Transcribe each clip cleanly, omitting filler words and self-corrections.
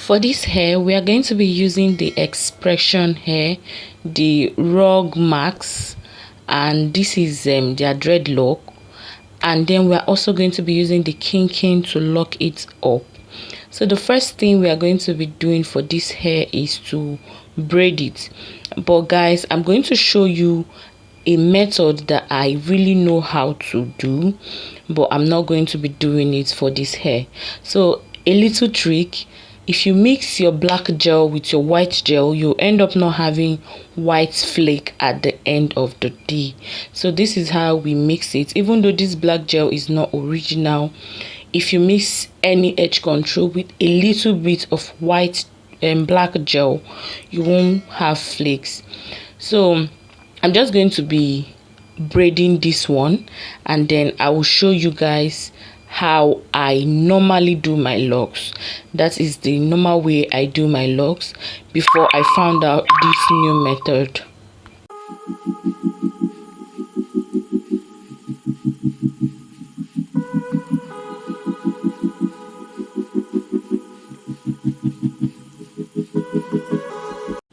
For this hair, we are going to be using the expression hair, the rug max, and this is their dreadlock. And then we are also going to be using the kinking to lock it up. So the first thing we are going to be doing for this hair is to braid it. But guys, I'm going to show you a method that I really know how to do, but I'm not going to be doing it for this hair. So a little trick: if you mix your black gel with your white gel, you end up not having white flake at the end of the day. So this is how we mix it. Even though this black gel is not original, if you mix any edge control with a little bit of white and black gel, you won't have flakes. So I'm just going to be braiding this one, and then I will show you guys how I normally do my locks. That is the normal way I do my locks before I found out this new method.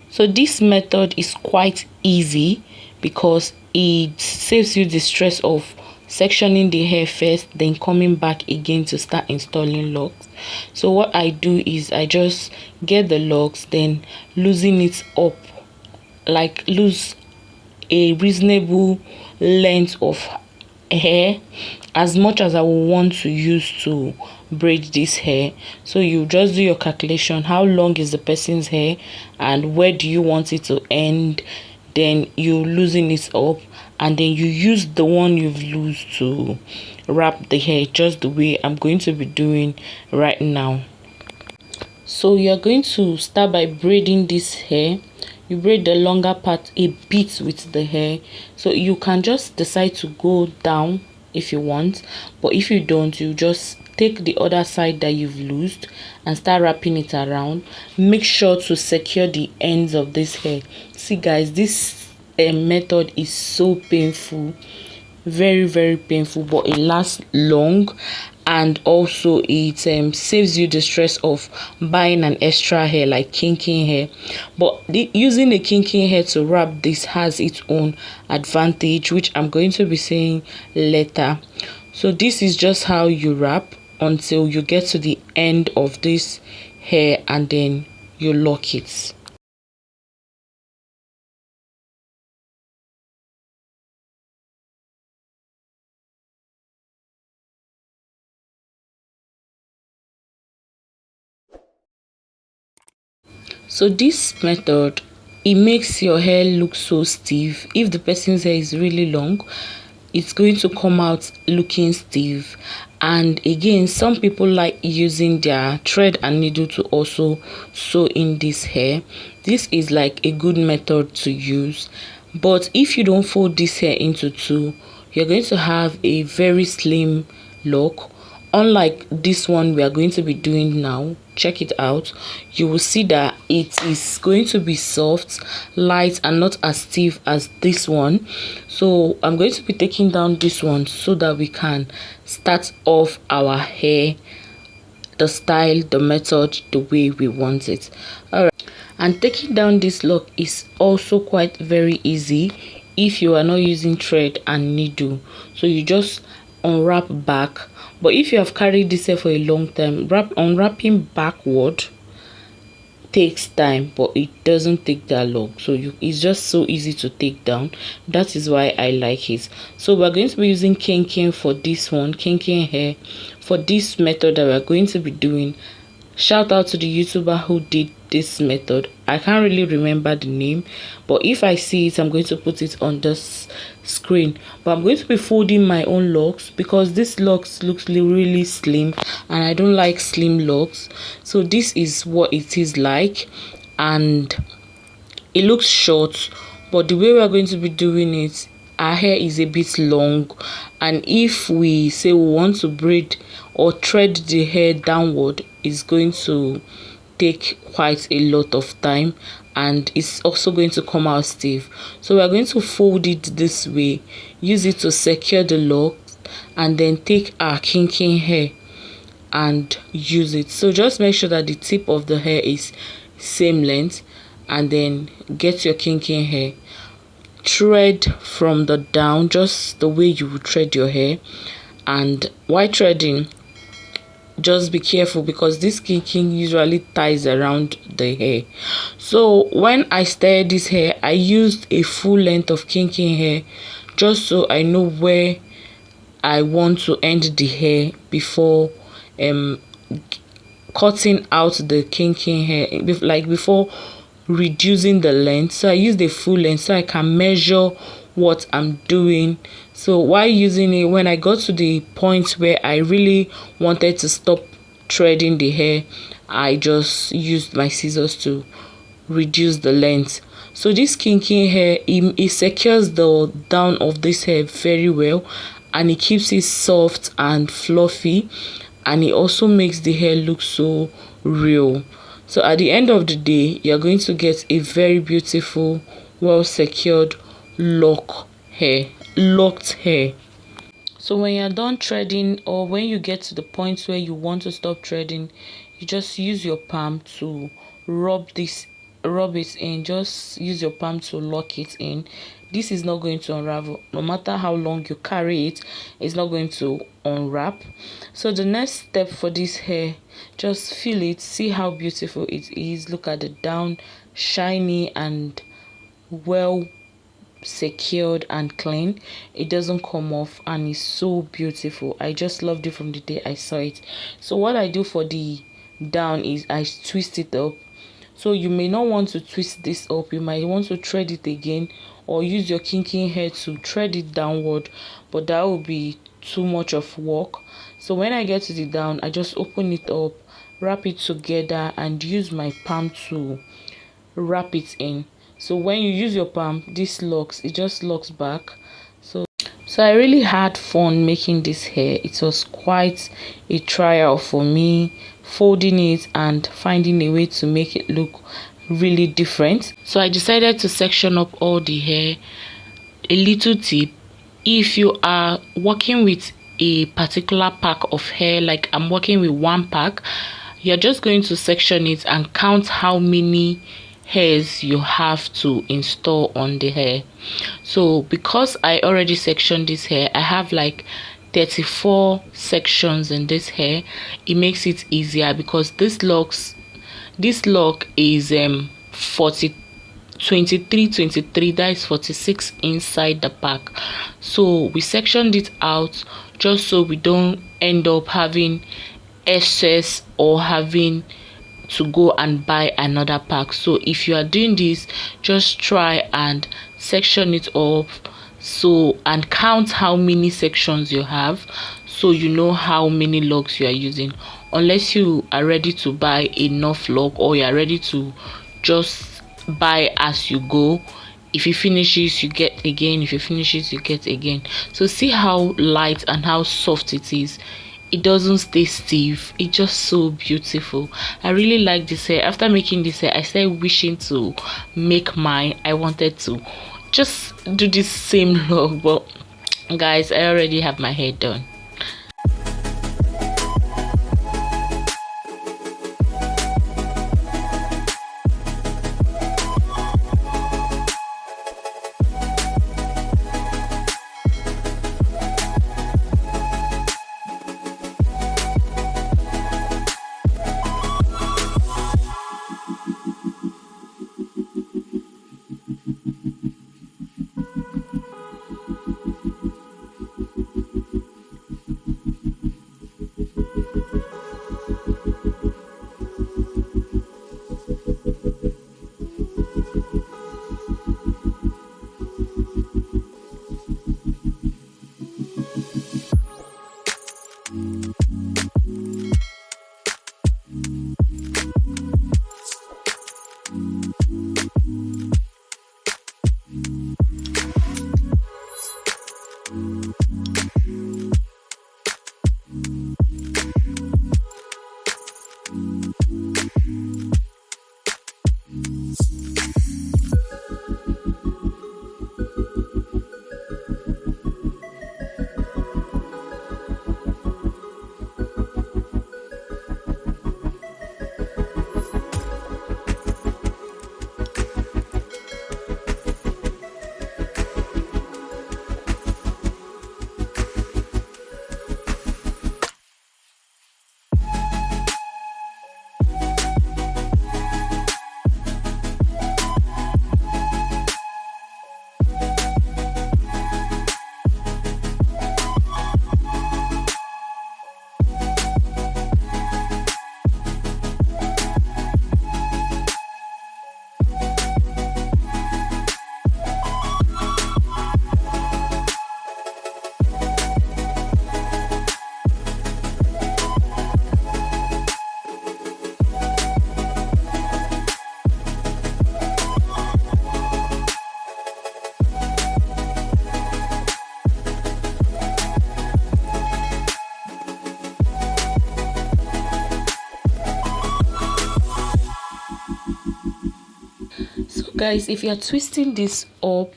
So this method is quite easy because it saves you the stress of sectioning the hair first, then coming back again to start installing locks. So what I do is I just get the locks, then loosen it up, like lose a reasonable length of hair, as much as I will want to use to braid this hair. So you just do your calculation: how long is the person's hair and where do you want it to end, then you loosen it up, and then you use the one you've loosed to wrap the hair, just the way I'm going to be doing right now. So you're going to start by braiding this hair. You braid the longer part a bit with the hair, so you can just decide to go down if you want, but if you don't, you just take the other side that you've loosed and start wrapping it around. Make sure to secure the ends of this hair. See guys, this method is so painful, very painful, but it lasts long, and also it saves you the stress of buying an extra hair like kinking hair. But using a kinking hair to wrap this has its own advantage, which I'm going to be saying later. So this is just how you wrap until you get to the end of this hair, and then you lock it. So this method, it makes your hair look so stiff. If the person's hair is really long, it's going to come out looking stiff. And again, some people like using their thread and needle to also sew in this hair. This is like a good method to use. But if you don't fold this hair into two, you're going to have a very slim look. Unlike this one we are going to be doing now, check it out. You will see that it is going to be soft, light, and not as stiff as this one. So I'm going to be taking down this one so that we can start off our hair, the style, the method, the way we want it. All right, and taking down this lock is also quite very easy if you are not using thread and needle. So you just unwrap back. But if you have carried this hair for a long time, unwrapping backward takes time, but it doesn't take that long. So it's just so easy to take down. That is why I like it. So we're going to be using kinking for this one, kinking hair for this method that we're going to be doing. Shout out to the YouTuber who did this method. I can't really remember the name, but if I see it, I'm going to put it on this screen. But I'm going to be folding my own locks because this locks looks really slim, and I don't like slim locks. So this is what it is like, and it looks short, but the way we are going to be doing it, our hair is a bit long, and if we say we want to braid or thread the hair downward, it's going to take quite a lot of time, and it's also going to come out stiff. So we are going to fold it this way, use it to secure the lock, and then take our kinking hair and use it. So just make sure that the tip of the hair is same length, and then get your kinking hair, thread from the down just the way you would thread your hair. And while threading, just be careful because this kinking usually ties around the hair. So when I started this hair, I used a full length of kinking hair just so I know where I want to end the hair before cutting out the kinking hair, like before reducing the length. So I use the full length so I can measure what I'm doing. So while using it, when I got to the point where I really wanted to stop threading the hair, I just used my scissors to reduce the length. So this kinking hair, it secures the down of this hair very well, and it keeps it soft and fluffy, and it also makes the hair look so real. So at the end of the day, you're going to get a very beautiful, well secured locked hair. So when you're done threading, or when you get to the point where you want to stop threading, you just use your palm to rub it in. Just use your palm to lock it in. This is not going to unravel. No matter how long you carry it, it's not going to unwrap. So the next step for this hair, just feel it, see how beautiful it is. Look at the down, shiny and well secured and clean. It doesn't come off, and it's so beautiful. I just loved it from the day I saw it. So what I do for the down is I twist it up. So you may not want to twist this up, you might want to thread it again, or use your kinking hair to thread it downward, but that will be too much of work. So when I get to the down, I just open it up, wrap it together, and use my palm to wrap it in. So when you use your palm, this locks, it just locks back. So I really had fun making this hair. It was quite a trial for me, folding it and finding a way to make it look really different. So I decided to section up all the hair. A little tip: if you are working with a particular pack of hair, like I'm working with one pack, you're just going to section it and count how many hairs you have to install on the hair. So because I already sectioned this hair, I have like 34 sections in this hair. It makes it easier because this lock is 40 23 23, that is 46 inside the pack. So we sectioned it out just so we don't end up having excess or having to go and buy another pack. So if you are doing this, just try and section it up, so, and count how many sections you have, so you know how many logs you are using, unless you are ready to buy enough log, or you are ready to just buy as you go. If you finish it, you get again. If you finish it, you get again. So see how light and how soft it is. It doesn't stay stiff. It's just so beautiful. I really like this hair. After making this hair, I started wishing to make mine. I wanted to just do this same look, but guys, I already have my hair done. Guys, if you're twisting this up,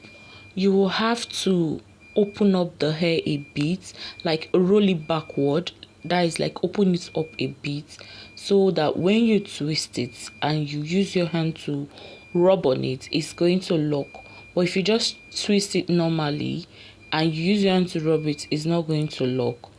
you will have to open up the hair a bit, like roll it backward. That is like open it up a bit, so that when you twist it and you use your hand to rub on it, it's going to lock. But if you just twist it normally and you use your hand to rub it, it's not going to lock.